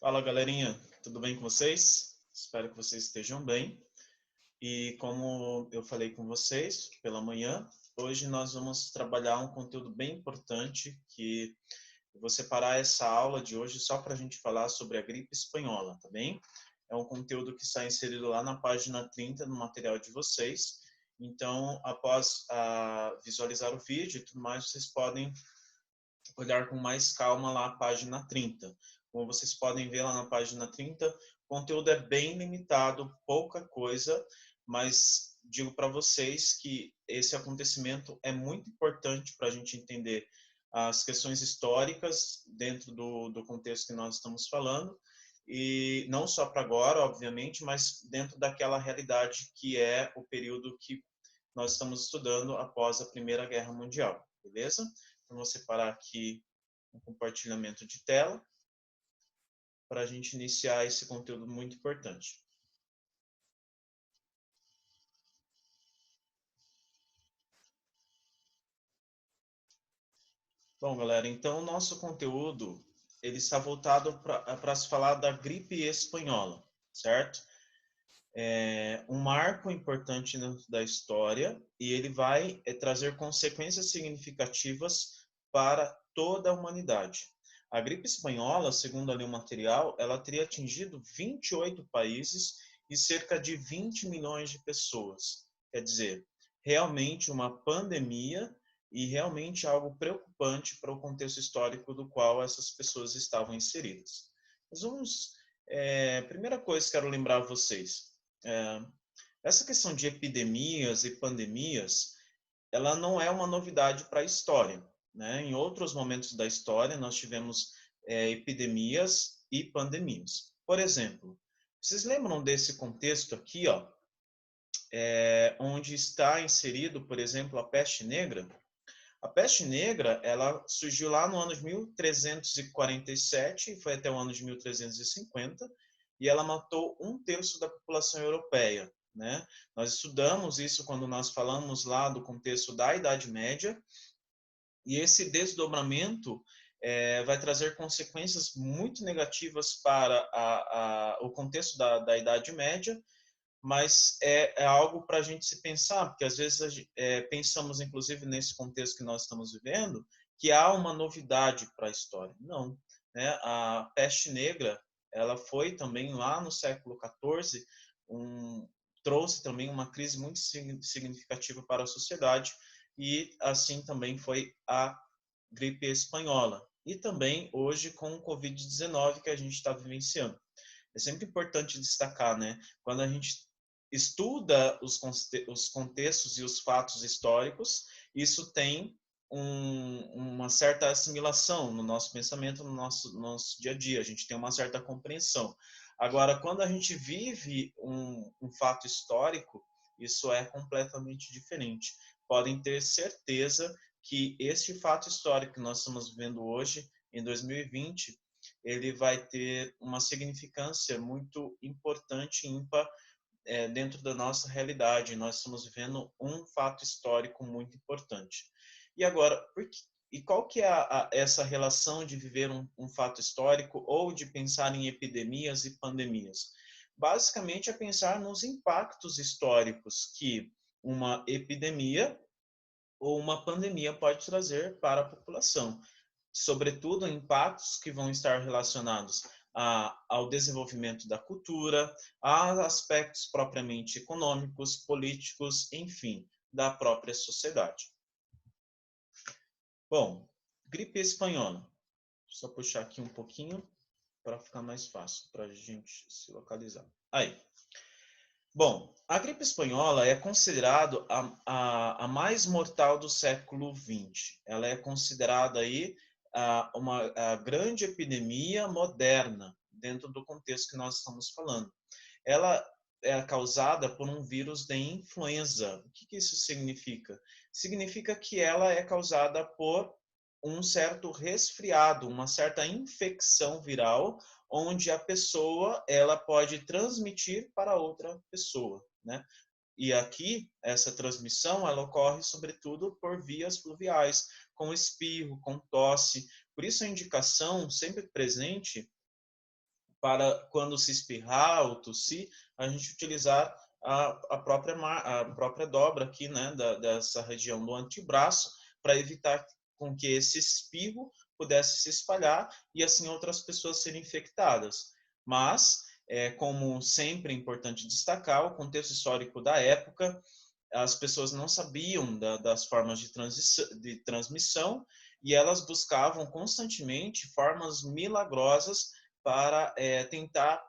Fala, galerinha, tudo bem com vocês? Espero que vocês estejam bem. E como eu falei com vocês pela manhã, hoje nós vamos trabalhar um conteúdo bem importante que eu vou separar essa aula de hoje só para a gente falar sobre a gripe espanhola, tá bem? É um conteúdo que está inserido lá na página 30 no material de vocês. Então, após visualizar o vídeo e tudo mais, vocês podem olhar com mais calma lá a página 30. Como vocês podem ver lá na página 30, o conteúdo é bem limitado, pouca coisa, mas digo para vocês que esse acontecimento é muito importante para a gente entender as questões históricas dentro do contexto que nós estamos falando, e não só para agora, obviamente, mas dentro daquela realidade que é o período que nós estamos estudando após a Primeira Guerra Mundial, beleza? Então, vou separar aqui um compartilhamento de tela para a gente iniciar esse conteúdo muito importante. Bom, galera, então o nosso conteúdo ele está voltado para se falar da gripe espanhola, certo? É um marco importante da história e ele vai trazer consequências significativas para toda a humanidade. A gripe espanhola, segundo ali o material, ela teria atingido 28 países e cerca de 20 milhões de pessoas. Quer dizer, realmente uma pandemia e realmente algo preocupante para o contexto histórico do qual essas pessoas estavam inseridas. Mas vamos, primeira coisa que quero lembrar a vocês, é, essa questão de epidemias e pandemias, ela não é uma novidade para a história, né? Em outros momentos da história, nós tivemos epidemias e pandemias. Por exemplo, vocês lembram desse contexto aqui, ó, onde está inserido, por exemplo, a peste negra? A peste negra, ela surgiu lá no ano de 1347 e foi até o ano de 1350, e ela matou 1/3 da população europeia, né? Nós estudamos isso quando nós falamos lá do contexto da Idade Média, e esse desdobramento vai trazer consequências muito negativas para o contexto da Idade Média, mas é algo para a gente se pensar, porque às vezes pensamos, inclusive nesse contexto que nós estamos vivendo, que há uma novidade para a história. Não, né? A peste negra, ela foi também lá no século XIV, trouxe também uma crise muito significativa para a sociedade, e assim também foi a gripe espanhola. E também hoje com o Covid-19 que a gente está vivenciando. É sempre importante destacar, né? Quando a gente estuda os contextos e os fatos históricos, isso tem uma certa assimilação no nosso pensamento, no nosso dia a dia. A gente tem uma certa compreensão. Agora, quando a gente vive um fato histórico, isso é completamente diferente. Podem ter certeza que este fato histórico que nós estamos vivendo hoje, em 2020, ele vai ter uma significância muito importante e ímpar dentro da nossa realidade. Nós estamos vivendo um fato histórico muito importante. E agora, e qual que é essa relação de viver um fato histórico ou de pensar em epidemias e pandemias? Basicamente é pensar nos impactos históricos que uma epidemia ou uma pandemia pode trazer para a população, sobretudo impactos que vão estar relacionados ao desenvolvimento da cultura, a aspectos propriamente econômicos, políticos, enfim, da própria sociedade. Bom, gripe espanhola. Só puxar aqui um pouquinho para ficar mais fácil para a gente se localizar. Aí. Bom, a gripe espanhola é considerada a mais mortal do século XX. Ela é considerada aí uma grande epidemia moderna dentro do contexto que nós estamos falando. Ela é causada por um vírus de influenza. O que isso significa? Significa que ela é causada por um certo resfriado, uma certa infecção viral, onde a pessoa ela pode transmitir para outra pessoa, né? E aqui essa transmissão ela ocorre sobretudo por vias fluviais, com espirro, com tosse. Por isso a indicação sempre presente para quando se espirrar ou tossir, a gente utilizar a própria dobra aqui, né, dessa região do antebraço, para evitar com que esse espirro pudesse se espalhar e assim outras pessoas serem infectadas. Mas, como sempre é importante destacar, o contexto histórico da época, as pessoas não sabiam das formas de transmissão e elas buscavam constantemente formas milagrosas para tentar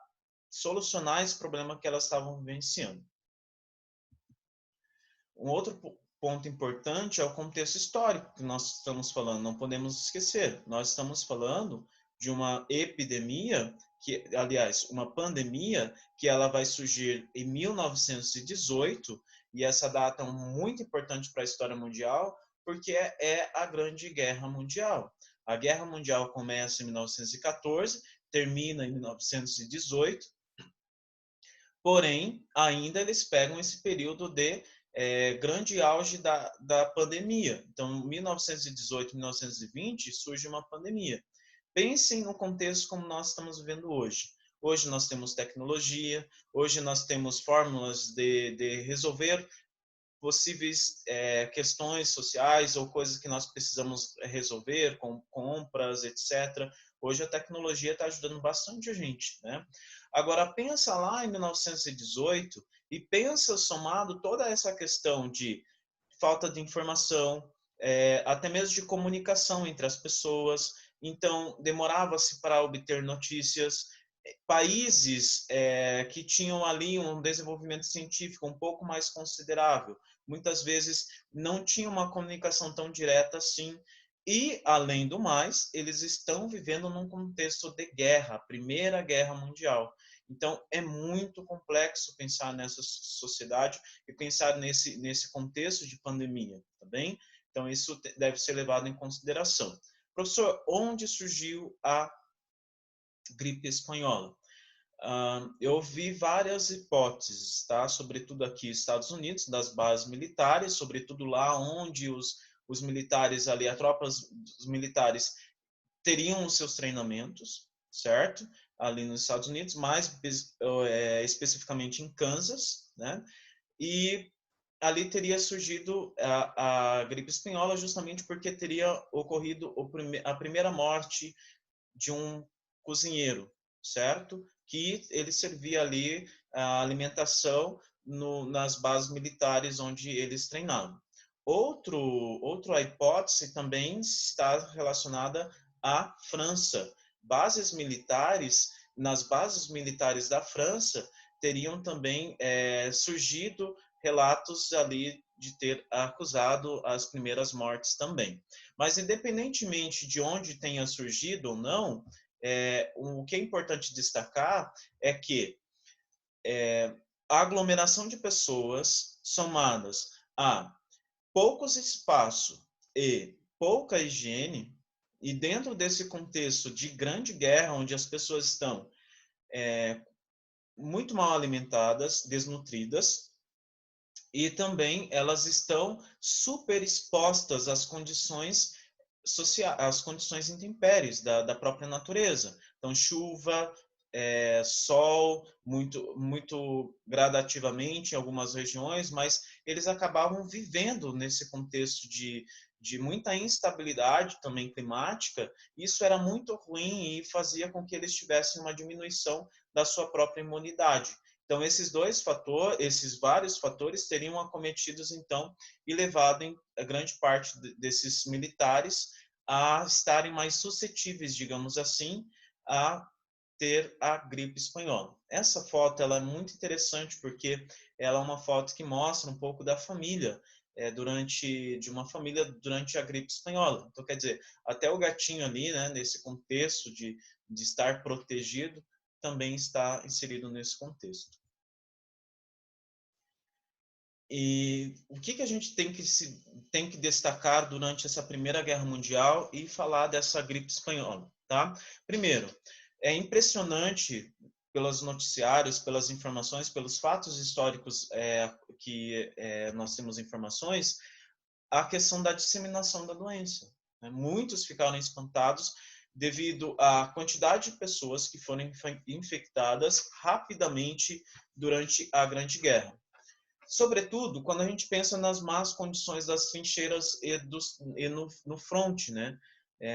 solucionar esse problema que elas estavam vivenciando. Um outro ponto importante é o contexto histórico que nós estamos falando, não podemos esquecer. Nós estamos falando de uma epidemia, aliás, uma pandemia, que ela vai surgir em 1918, e essa data é muito importante para a história mundial, porque é a Grande Guerra Mundial. A Guerra Mundial começa em 1914, termina em 1918, porém, ainda eles pegam esse período de grande auge da pandemia. Então, 1918, 1920, surge uma pandemia. Pensem no contexto como nós estamos vivendo hoje. Hoje nós temos tecnologia, hoje nós temos fórmulas de resolver possíveis questões sociais ou coisas que nós precisamos resolver, com compras, etc. Hoje a tecnologia está ajudando bastante a gente, né? Agora, pensa lá em 1918 e pensa somado toda essa questão de falta de informação, até mesmo de comunicação entre as pessoas. Então, demorava-se para obter notícias. Países que tinham ali um desenvolvimento científico um pouco mais considerável, muitas vezes não tinham uma comunicação tão direta assim. E, além do mais, eles estão vivendo num contexto de guerra, Primeira Guerra Mundial. Então, é muito complexo pensar nessa sociedade e pensar nesse contexto de pandemia, tá bem? Então, isso deve ser levado em consideração. Professor, onde surgiu a gripe espanhola? Eu vi várias hipóteses, tá? Sobretudo aqui nos Estados Unidos, das bases militares, sobretudo lá onde os militares ali, as tropas dos militares teriam os seus treinamentos, certo? Ali nos Estados Unidos, mais especificamente em Kansas, né? E ali teria surgido a gripe espanhola justamente porque teria ocorrido a primeira morte de um cozinheiro, certo? Que ele servia ali a alimentação nas bases militares onde eles treinavam. Outra hipótese também está relacionada à França. Nas bases militares da França, teriam também surgido relatos ali de ter acusado as primeiras mortes também. Mas, independentemente de onde tenha surgido ou não, o que é importante destacar é que a aglomeração de pessoas somadas a poucos espaços e pouca higiene, e dentro desse contexto de grande guerra, onde as pessoas estão muito mal alimentadas, desnutridas, e também elas estão super expostas às condições sociais, às condições intempéries da própria natureza. Então, chuva, sol, muito gradativamente em algumas regiões, mas eles acabavam vivendo nesse contexto de muita instabilidade também climática. Isso era muito ruim e fazia com que eles tivessem uma diminuição da sua própria imunidade. Então, esses vários fatores teriam acometidos, então, e levado a grande parte desses militares a estarem mais suscetíveis, digamos assim, a ter a gripe espanhola. Essa foto ela é muito interessante porque ela é uma foto que mostra um pouco da família, de uma família durante a gripe espanhola. Então, quer dizer, até o gatinho ali, né, nesse contexto de estar protegido, também está inserido nesse contexto. E o que a gente tem que destacar durante essa Primeira Guerra Mundial e falar dessa gripe espanhola, tá? Primeiro, é impressionante pelos noticiários, pelas informações, pelos fatos históricos que nós temos informações, a questão da disseminação da doença. Né? Muitos ficaram espantados devido à quantidade de pessoas que foram infectadas rapidamente durante a Grande Guerra. Sobretudo, quando a gente pensa nas más condições das trincheiras e no front, né?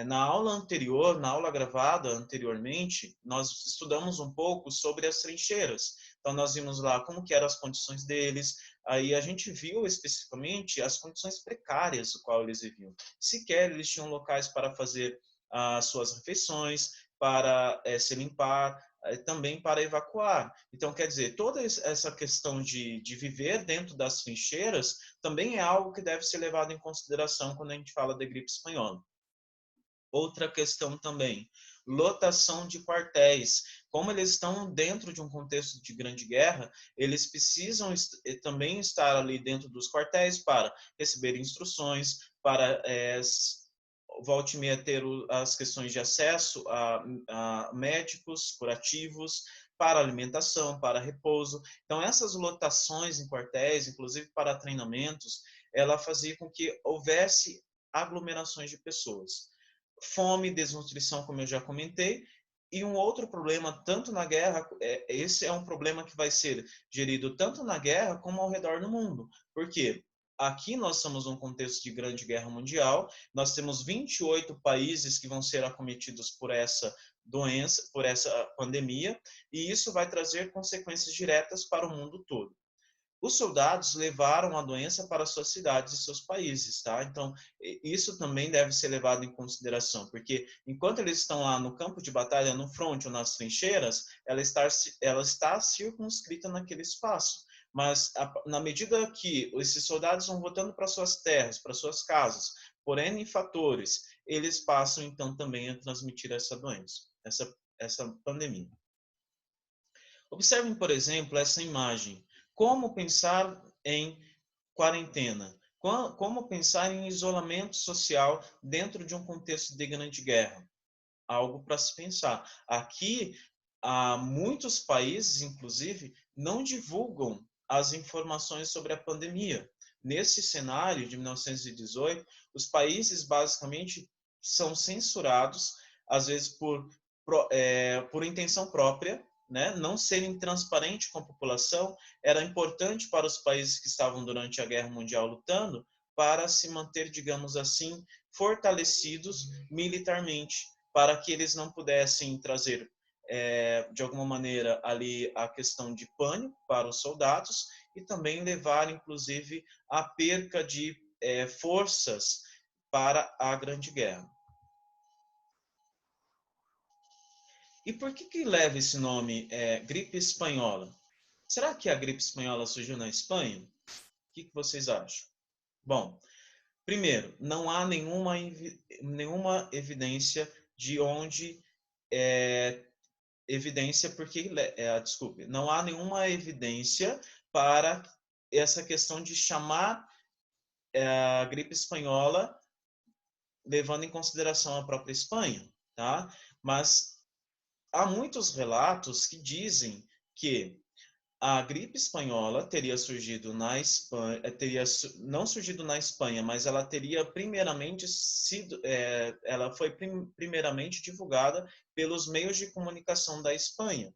Na aula anterior, na aula gravada anteriormente, nós estudamos um pouco sobre as trincheiras. Então, nós vimos lá como que eram as condições deles, aí a gente viu especificamente as condições precárias do qual eles viviam. Sequer eles tinham locais para fazer as suas refeições, para se limpar, também para evacuar. Então, quer dizer, toda essa questão de viver dentro das trincheiras também é algo que deve ser levado em consideração quando a gente fala de gripe espanhola. Outra questão também, lotação de quartéis. Como eles estão dentro de um contexto de grande guerra, eles precisam também estar ali dentro dos quartéis para receber instruções, para volte e meia ter as questões de acesso a médicos, curativos, para alimentação, para repouso. Então, essas lotações em quartéis, inclusive para treinamentos, ela fazia com que houvesse aglomerações de pessoas. Fome, desnutrição, como eu já comentei, e um outro problema, tanto na guerra, esse é um problema que vai ser gerido tanto na guerra como ao redor do mundo. Por quê? Aqui nós estamos num contexto de grande guerra mundial, nós temos 28 países que vão ser acometidos por essa doença, por essa pandemia, e isso vai trazer consequências diretas para o mundo todo. Os soldados levaram a doença para suas cidades e seus países, tá? Então, isso também deve ser levado em consideração, porque enquanto eles estão lá no campo de batalha, no front ou nas trincheiras, ela está circunscrita naquele espaço. Mas, na medida que esses soldados vão voltando para suas terras, para suas casas, por N fatores, eles passam, então, também a transmitir essa doença, essa pandemia. Observem, por exemplo, essa imagem. Como pensar em quarentena? Como pensar em isolamento social dentro de um contexto de grande guerra? Algo para se pensar. Aqui, muitos países, inclusive, não divulgam as informações sobre a pandemia. Nesse cenário de 1918, os países basicamente são censurados, às vezes por intenção própria, né? Não serem transparentes com a população era importante para os países que estavam durante a Guerra Mundial lutando para se manter, digamos assim, fortalecidos militarmente, para que eles não pudessem trazer, de alguma maneira, ali a questão de pânico para os soldados e também levar, inclusive, à perca de forças para a Grande Guerra. E por que leva esse nome, gripe espanhola? Será que a gripe espanhola surgiu na Espanha? O que vocês acham? Bom, primeiro, não há nenhuma evidência de onde desculpe, não há nenhuma evidência para essa questão de chamar a gripe espanhola levando em consideração a própria Espanha, tá? Mas há muitos relatos que dizem que a gripe espanhola teria surgido na Espanha, não surgido na Espanha, mas ela teria primeiramente sido, ela foi primeiramente divulgada pelos meios de comunicação da Espanha.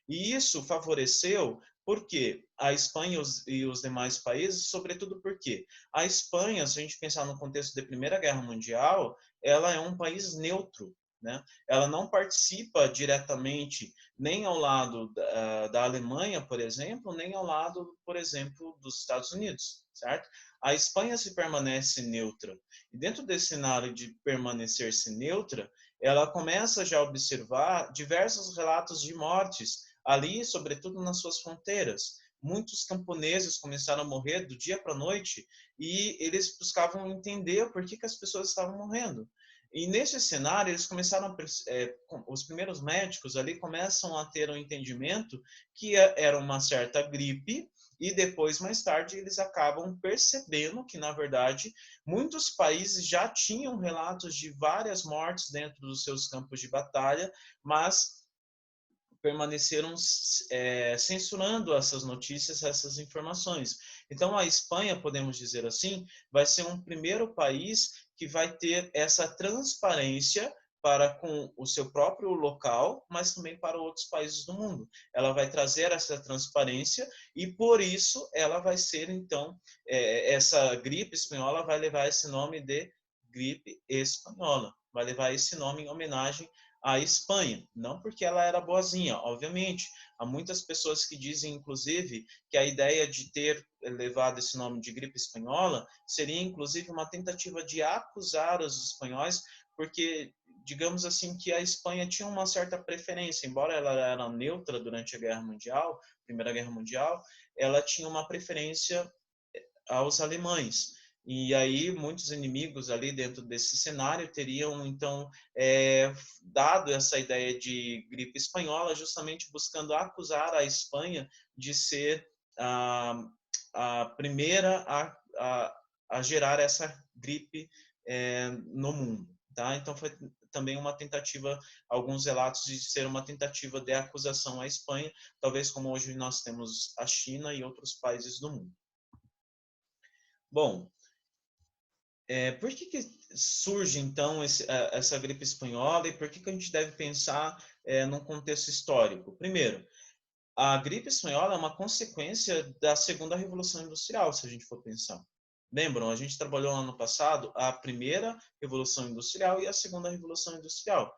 E isso favoreceu porque a Espanha e os demais países, sobretudo porque a Espanha, se a gente pensar no contexto da Primeira Guerra Mundial, ela é um país neutro, né? Ela não participa diretamente nem ao lado da Alemanha, por exemplo, nem ao lado, por exemplo, dos Estados Unidos, certo? A Espanha se permanece neutra. E dentro desse cenário de permanecer-se neutra, ela começa já a observar diversos relatos de mortes ali, sobretudo nas suas fronteiras. Muitos camponeses começaram a morrer do dia para a noite e eles buscavam entender por que as pessoas estavam morrendo. E nesse cenário, eles começaram os primeiros médicos ali começam a ter um entendimento que era uma certa gripe e depois, mais tarde, eles acabam percebendo que, na verdade, muitos países já tinham relatos de várias mortes dentro dos seus campos de batalha, mas permaneceram censurando essas notícias, essas informações. Então, a Espanha, podemos dizer assim, vai ser um primeiro país que vai ter essa transparência para com o seu próprio local, mas também para outros países do mundo. Ela vai trazer essa transparência e, por isso, ela vai ser, então, essa gripe espanhola vai levar esse nome de gripe espanhola, vai levar esse nome em homenagem à Espanha, não porque ela era boazinha, obviamente. Há muitas pessoas que dizem, inclusive, que a ideia de ter levado esse nome de gripe espanhola seria, inclusive, uma tentativa de acusar os espanhóis, porque, digamos assim, que a Espanha tinha uma certa preferência, embora ela era neutra durante a Guerra Mundial, Primeira Guerra Mundial, ela tinha uma preferência aos alemães. E aí muitos inimigos ali dentro desse cenário teriam então dado essa ideia de gripe espanhola, justamente buscando acusar a Espanha de ser a primeira a gerar essa gripe no mundo. Tá? Então foi também uma tentativa, alguns relatos de ser uma tentativa de acusação à Espanha, talvez como hoje nós temos a China e outros países do mundo. Bom, por que surge então essa gripe espanhola e por que a gente deve pensar num contexto histórico? Primeiro, a gripe espanhola é uma consequência da segunda revolução industrial, se a gente for pensar. Lembram, a gente trabalhou ano passado a primeira revolução industrial e a segunda revolução industrial.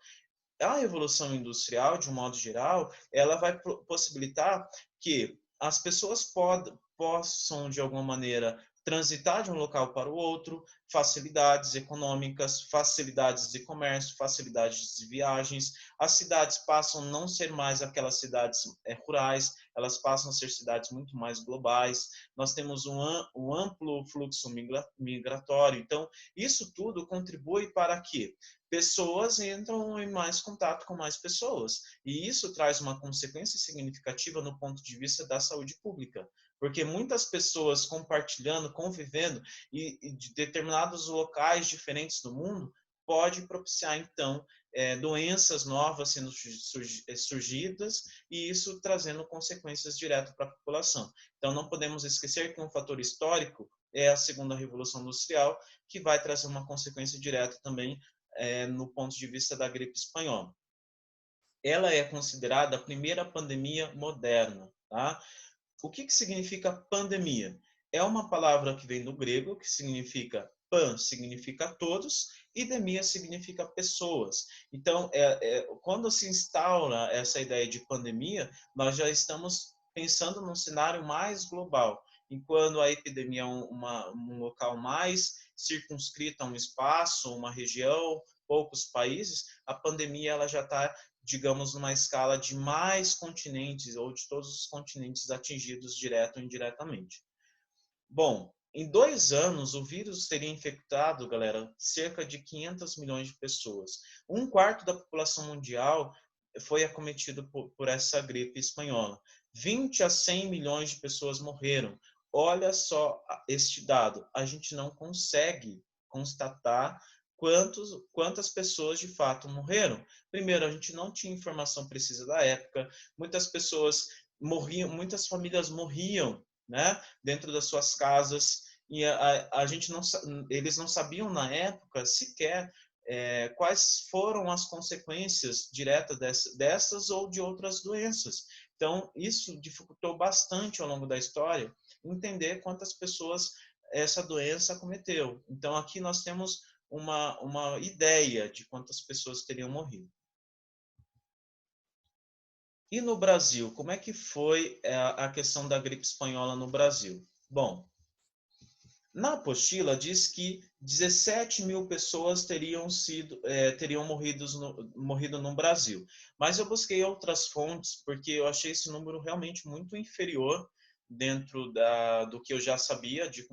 A revolução industrial, de um modo geral, ela vai possibilitar que as pessoas possam, de alguma maneira, transitar de um local para o outro, facilidades econômicas, facilidades de comércio, facilidades de viagens. As cidades passam a não ser mais aquelas cidades rurais, elas passam a ser cidades muito mais globais. Nós temos um amplo fluxo migratório. Então, isso tudo contribui para que pessoas entram em mais contato com mais pessoas. E isso traz uma consequência significativa no ponto de vista da saúde pública. Porque muitas pessoas compartilhando, convivendo, e de determinados locais diferentes do mundo, pode propiciar, então, doenças novas sendo surgidas, e isso trazendo consequências diretas para a população. Então, não podemos esquecer que um fator histórico é a segunda revolução industrial, que vai trazer uma consequência direta também no ponto de vista da gripe espanhola. Ela é considerada a primeira pandemia moderna. Tá? O que significa pandemia? É uma palavra que vem do grego, que significa pan, significa todos, e demia significa pessoas. Então, quando se instaura essa ideia de pandemia, nós já estamos pensando num cenário mais global. Enquanto a epidemia é um local mais circunscrito a um espaço, uma região, poucos países, a pandemia ela já está, digamos, numa escala de mais continentes ou de todos os continentes atingidos direto ou indiretamente. Bom, em 2 anos, o vírus teria infectado, galera, cerca de 500 milhões de pessoas. 1/4 da população mundial foi acometido por essa gripe espanhola. 20 a 100 milhões de pessoas morreram. Olha só este dado. A gente não consegue constatar quantas pessoas de fato morreram. Primeiro, a gente não tinha informação precisa da época. Muitas pessoas morriam, muitas famílias morriam, né, dentro das suas casas, e a gente não, eles não sabiam na época sequer quais foram as consequências diretas dessas ou de outras doenças. Então, isso dificultou bastante ao longo da história entender quantas pessoas essa doença acometeu. Então, aqui nós temos uma ideia de quantas pessoas teriam morrido. E no Brasil, como é que foi a questão da gripe espanhola no Brasil? Bom, na apostila diz que 17 mil pessoas teriam morrido no Brasil. Mas eu busquei outras fontes porque eu achei esse número realmente muito inferior dentro do que eu já sabia de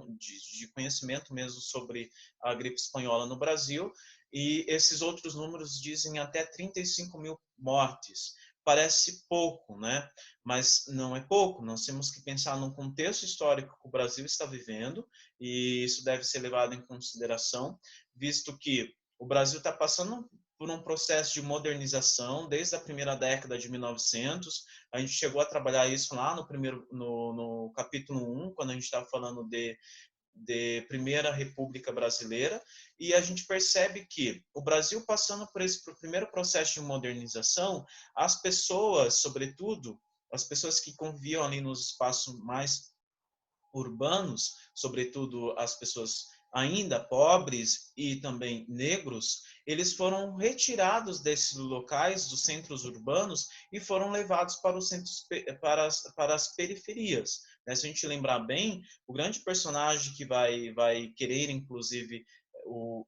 conhecimento mesmo sobre a gripe espanhola no Brasil. E esses outros números dizem até 35 mil mortes. Parece pouco, né? Mas não é pouco. Nós temos que pensar num contexto histórico que o Brasil está vivendo, e isso deve ser levado em consideração, visto que o Brasil está passando por um processo de modernização desde a primeira década de 1900. A gente chegou a trabalhar isso lá no capítulo 1, quando a gente estava falando de Primeira República Brasileira, e a gente percebe que o Brasil, passando por esse primeiro processo de modernização, as pessoas, sobretudo, as pessoas que conviviam ali nos espaços mais urbanos, sobretudo as pessoas ainda pobres e também negros, eles foram retirados desses locais, dos centros urbanos, e foram levados para os centros, para as periferias. Né? Se a gente lembrar bem, o grande personagem que vai querer, inclusive,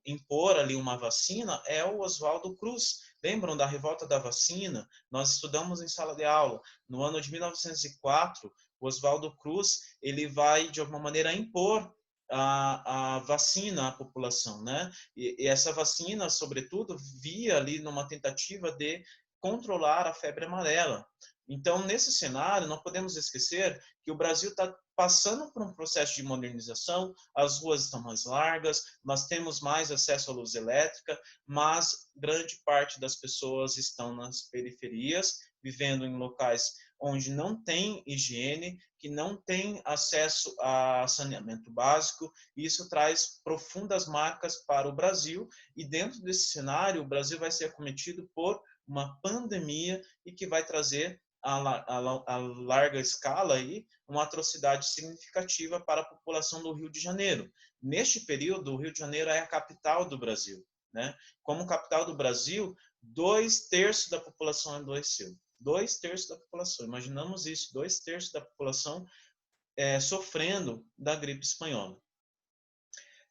impor ali uma vacina é o Oswaldo Cruz. Lembram da revolta da vacina? Nós estudamos em sala de aula. No ano de 1904, o Oswaldo Cruz ele vai, de alguma maneira, impor a vacina à população, né? E essa vacina, sobretudo, via ali numa tentativa de controlar a febre amarela. Então, nesse cenário, não podemos esquecer que o Brasil está passando por um processo de modernização, as ruas estão mais largas, nós temos mais acesso à luz elétrica, mas grande parte das pessoas estão nas periferias, vivendo em locais onde não tem higiene, que não tem acesso a saneamento básico, e isso traz profundas marcas para o Brasil, e dentro desse cenário, o Brasil vai ser acometido por uma pandemia e que vai trazer a larga escala aí, uma atrocidade significativa para a população do Rio de Janeiro. Neste período, o Rio de Janeiro é a capital do Brasil. Né? Como capital do Brasil, 2/3 da população adoeceu. 2/3 da população. Imaginamos isso, 2/3 da população sofrendo da gripe espanhola.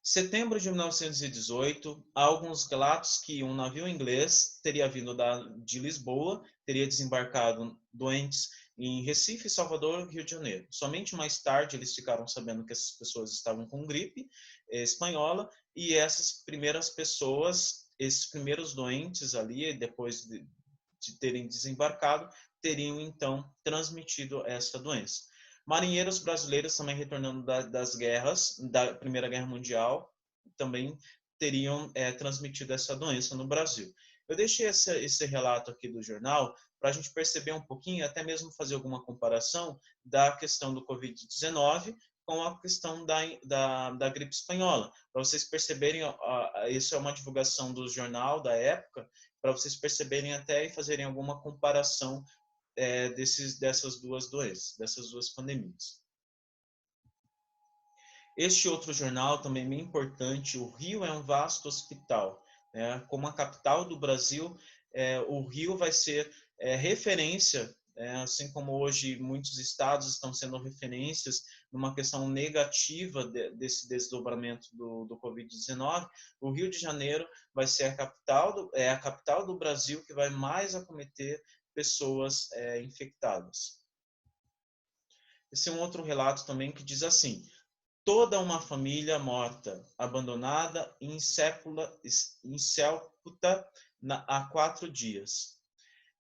Setembro de 1918, há alguns relatos que um navio inglês teria vindo de Lisboa, teria desembarcado doentes em Recife, Salvador e Rio de Janeiro. Somente mais tarde eles ficaram sabendo que essas pessoas estavam com gripe espanhola, e essas primeiras pessoas, esses primeiros doentes ali, depois de terem desembarcado, teriam então transmitido essa doença. Marinheiros brasileiros também retornando das guerras, da Primeira Guerra Mundial, também teriam transmitido essa doença no Brasil. Eu deixei esse relato aqui do jornal para a gente perceber um pouquinho, até mesmo fazer alguma comparação da questão do Covid-19 com a questão da gripe espanhola. Para vocês perceberem, isso é uma divulgação do jornal da época, para vocês perceberem até e fazerem alguma comparação dessas duas doenças, dessas duas pandemias. Este outro jornal também bem importante, o Rio é um vasto hospital. Né? Como a capital do Brasil, o Rio vai ser referência, assim como hoje muitos estados estão sendo referências numa questão negativa desse desdobramento do Covid-19, o Rio de Janeiro vai ser a capital do Brasil que vai mais acometer pessoas infectadas. Esse é um outro relato também que diz assim: toda uma família morta, abandonada e insépulta há 4 dias.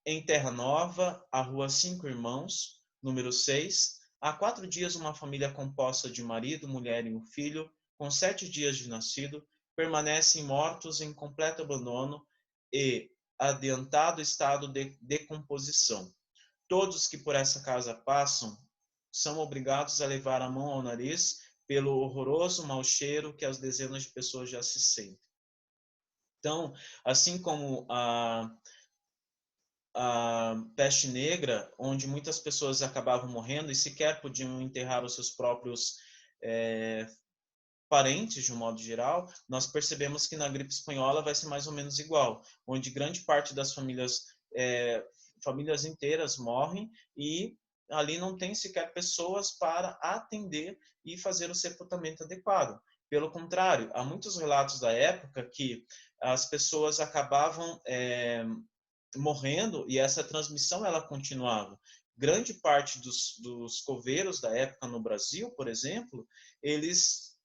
Em Terra Nova, a Rua 5 Irmãos, número 6, há 4 dias uma família composta de marido, mulher e um filho, com 7 dias de nascido, permanecem mortos em completo abandono e adiantado estado de decomposição. Todos que por essa casa passam são obrigados a levar a mão ao nariz pelo horroroso mau cheiro que as dezenas de pessoas já se sentem. Então, assim como a peste negra, onde muitas pessoas acabavam morrendo e sequer podiam enterrar os seus próprios parentes, de um modo geral, nós percebemos que na gripe espanhola vai ser mais ou menos igual, onde grande parte das famílias inteiras morrem e ali não tem sequer pessoas para atender e fazer o sepultamento adequado. Pelo contrário, há muitos relatos da época que as pessoas acabavam morrendo e essa transmissão ela continuava. Grande parte dos coveiros da época no Brasil, por exemplo, eles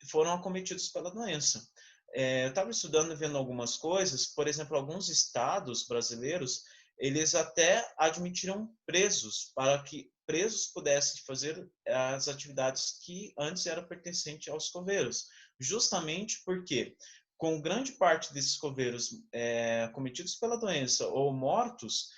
foram acometidos pela doença. Eu estava estudando e vendo algumas coisas, por exemplo, alguns estados brasileiros, eles até admitiram presos, para que presos pudessem fazer as atividades que antes eram pertencentes aos coveiros. Justamente porque, com grande parte desses coveiros cometidos pela doença ou mortos,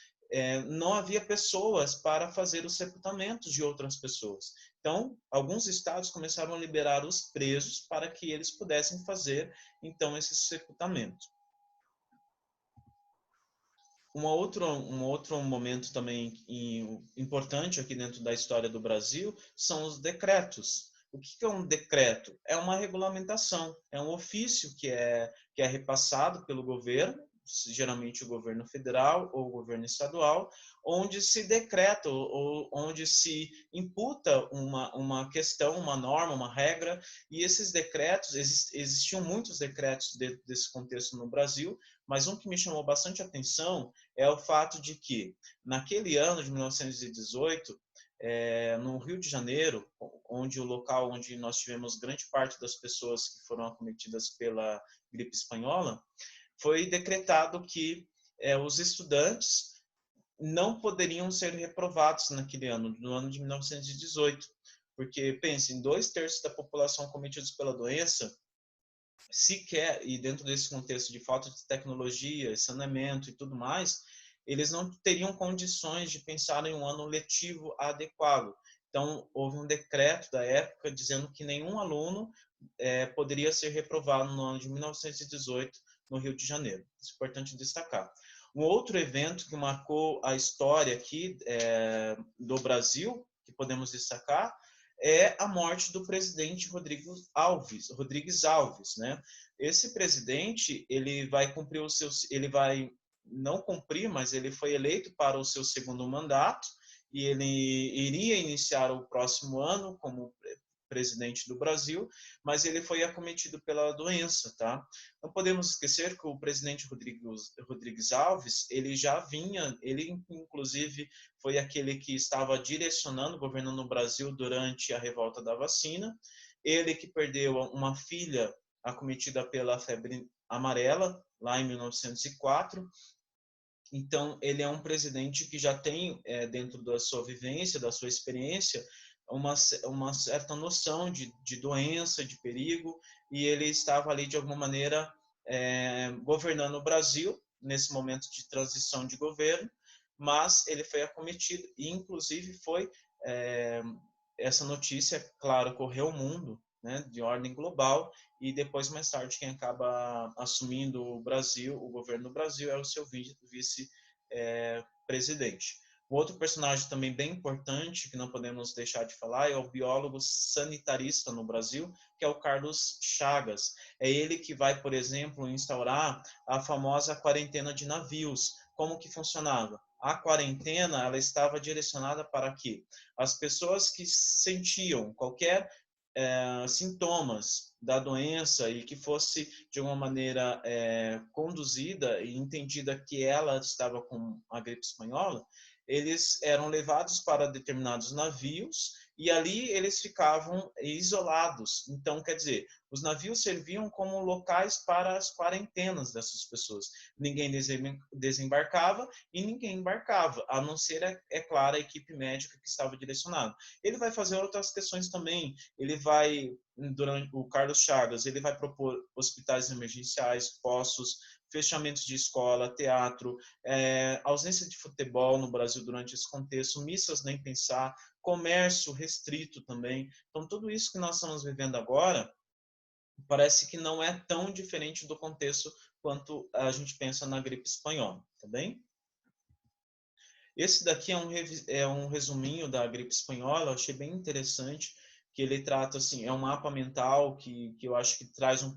não havia pessoas para fazer os sepultamentos de outras pessoas. Então, alguns estados começaram a liberar os presos para que eles pudessem fazer, então, esse sepultamento. Um outro momento também importante aqui dentro da história do Brasil são os decretos. O que é um decreto? É uma regulamentação, é um ofício que é repassado pelo governo, geralmente o governo federal ou o governo estadual, onde se decreta ou onde se imputa uma questão, uma norma, uma regra, e esses decretos, existiam muitos decretos desse contexto no Brasil, mas um que me chamou bastante atenção é o fato de que, naquele ano de 1918, no Rio de Janeiro, onde o local onde nós tivemos grande parte das pessoas que foram acometidas pela gripe espanhola, foi decretado que os estudantes não poderiam ser reprovados naquele ano, no ano de 1918, porque, pensem, 2/3 da população acometidos pela doença, sequer, e dentro desse contexto de falta de tecnologia, saneamento e tudo mais, eles não teriam condições de pensar em um ano letivo adequado. Então, houve um decreto da época dizendo que nenhum aluno poderia ser reprovado no ano de 1918 no Rio de Janeiro. Isso é importante destacar. Um outro evento que marcou a história aqui do Brasil, que podemos destacar, é a morte do presidente Rodrigues Alves, né? Esse presidente, ele vai cumprir ele vai não cumprir, mas ele foi eleito para o seu segundo mandato e ele iria iniciar o próximo ano como presidente do Brasil, mas ele foi acometido pela doença, tá? Não podemos esquecer que o presidente Rodrigues Alves, ele já vinha, ele inclusive foi aquele que estava direcionando o governo no Brasil durante a revolta da vacina, ele que perdeu uma filha acometida pela febre amarela, lá em 1904, então, ele é um presidente que já tem, dentro da sua vivência, da sua experiência, uma certa noção de doença, de perigo, e ele estava ali, de alguma maneira, governando o Brasil, nesse momento de transição de governo, mas ele foi acometido, e inclusive foi, essa notícia, claro, correu o mundo, né, de ordem global, e depois, mais tarde, quem acaba assumindo o Brasil, o governo do Brasil, é o seu vice-presidente. Um outro personagem também bem importante, que não podemos deixar de falar, é o biólogo sanitarista no Brasil, que é o Carlos Chagas. É ele que vai, por exemplo, instaurar a famosa quarentena de navios. Como que funcionava? A quarentena, ela estava direcionada para que as pessoas que sentiam qualquer sintomas da doença e que fosse de uma maneira conduzida e entendida que ela estava com a gripe espanhola, eles eram levados para determinados navios e ali eles ficavam isolados. Então, quer dizer, os navios serviam como locais para as quarentenas dessas pessoas. Ninguém desembarcava e ninguém embarcava, a não ser, é claro, a equipe médica que estava direcionada. Ele vai fazer outras questões também. Ele vai, durante o Carlos Chagas, ele vai propor hospitais emergenciais, postos, fechamentos de escola, teatro, ausência de futebol no Brasil durante esse contexto, missas nem pensar, comércio restrito também. Então, tudo isso que nós estamos vivendo agora parece que não é tão diferente do contexto quanto a gente pensa na gripe espanhola, tá bem? Esse daqui é um resuminho da gripe espanhola, eu achei bem interessante, que ele trata, assim, é um mapa mental que eu acho que traz um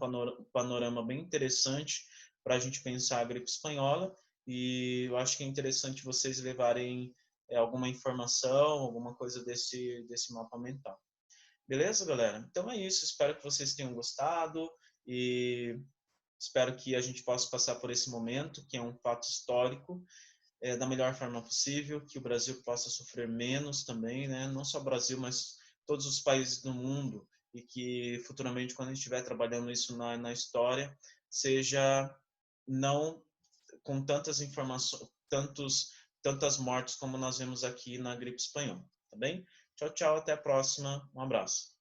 panorama bem interessante para a gente pensar a gripe espanhola, e eu acho que é interessante vocês levarem alguma informação, alguma coisa desse mapa mental. Beleza, galera? Então é isso, espero que vocês tenham gostado e espero que a gente possa passar por esse momento, que é um fato histórico, da melhor forma possível, que o Brasil possa sofrer menos também, né? Não só o Brasil, mas todos os países do mundo, e que futuramente, quando a gente estiver trabalhando isso na história, seja não com tantas informações, tantas mortes como nós vemos aqui na gripe espanhola, tá bem? Tchau, tchau, até a próxima, um abraço.